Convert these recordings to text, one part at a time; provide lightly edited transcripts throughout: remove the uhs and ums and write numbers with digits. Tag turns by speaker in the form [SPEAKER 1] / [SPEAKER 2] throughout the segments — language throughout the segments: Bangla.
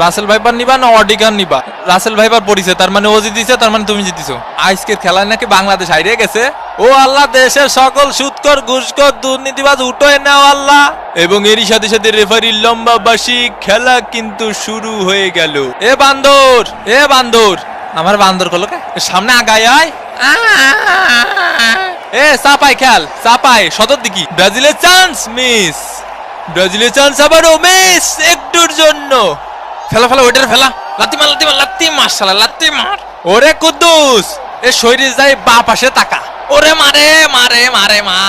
[SPEAKER 1] রাসেল ভাইপার নিবা না অডিগান নিবা? রাসেল ভাইপার পড়িছে, তার মানে ও জিতিছে, তার মানে তুমি জিতিছো। আজকের খেলায় নাকি বাংলাদেশ হারিয়ে গেছে। ও আল্লাহ, দেশের সকল সুদখোর ঘুষখোর দুর্নীতিবাজ উঠোয় নাও আল্লাহ। এবং এরই সাথে সাথে রেফারির লম্বা বাঁশি, খেলা কিন্তু শুরু হয়ে গেল। এ বান্দর, এ বান্দর, আমার বান্দর কল সামনে আগায় আয়। এ চাপাই খেল, চাপাই সদর দিকি। ব্রাজিলের চান্স মিস, ব্রাজিলের চান্স আবারও মিস একটুর জন্য। ফেলা ফেলা ওইটার ফেলা, লাত্তি মার লাত্তি মার লাত্তি মার শালা লাত্তি মার। ওরে কুদ্দুস, এ শরীরে যায় বা পাশে তাকা। ওরে মারে মারে মারে মা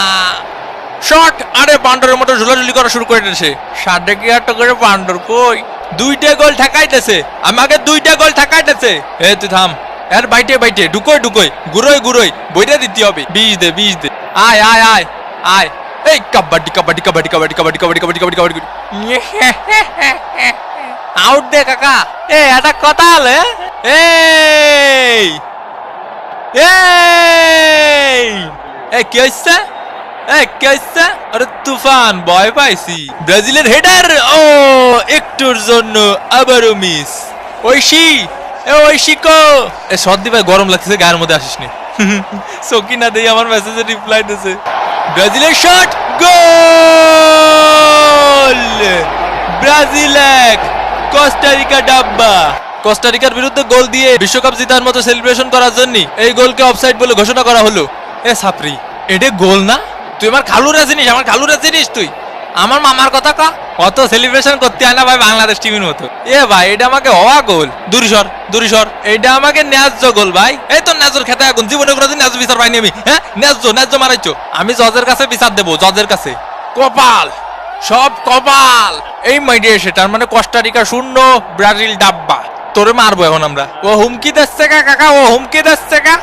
[SPEAKER 1] শট। আরে বান্ডরের মতো ঝুলাঝুলি করা শুরু করে দিয়েছে। 8.5 করে বান্ডর কই? 2টা গোল ঠেকাইতেছে আমাকে, 2টা গোল ঠেকাইতেছে। এ তুই থাম, এর বাইটে বাইটে ঢুকোই ঢুকোই গুরোই গুরোই বইটা দিতে হবে। বিষ দে বিষ দে। আয় আয় আয় আয়। এই কাবাডি কাবাডি কাবাডি কাবাডি কাবাডি কাবাডি কাবাডি কাবাডি কাবাডি। আউট দে কাকা। এ এটা কথা হলে এই এই এই কি হচ্ছে? এই কি হচ্ছে? আরে তুফান, ভয় পাইছি। ব্রাজিলের হেডার, ও একটুর জন্য আবারও মিস। ঐশী, এ ঐশী কো। এ সর্দি ভাই গরম লাগতেছে, গায়ের মধ্যে আসিস নি। সকিনা দেই আমার মেসেজে রিপ্লাই দিতেছে। ব্রাজিলের শট, গোল। ব্রাজিল 1, কোস্টারিকা ডাব্বা। কোস্টারিকার বিরুদ্ধে গোল দিয়ে বিশ্বকাপ জেতার মতো সেলিব্রেশন করার জন্য এই গোলকে অফসাইড বলে ঘোষণা করা হলো। এ সাপরি, এটা গোল না? তুই আমার খালুরা চিনিস, আমার খালুরা চিনিস তুই? আমার মামার কথা কা, অত সেলিব্রেশন করতে হয় না ভাই বাংলাদেশ টিমের মতো। এ ভাই, এটা আমাকে হওয়া গোল। দুরিসর দুরিসর, এটা আমাকে ন্যায্য গোল ভাই। এই তো ন্যায্যর খেতে এখন জীবনে কোনোদিন ন্যায্য বিচার পাইনি আমি। হ্যাঁ, ন্যায্য ন্যায্য মারাইছো। আমি জজের কাছে বিচার দেবো, জজের কাছে। কপাল, সব কপাল। এই মাইডিয়া সেটার মানে কোস্টারিকা 0, ব্রাজিল ডাব্বা। তোরে মারবো এখন আমরা। ও হুমকি দিচ্ছে কাকা, ও হুমকি দিচ্ছে কা।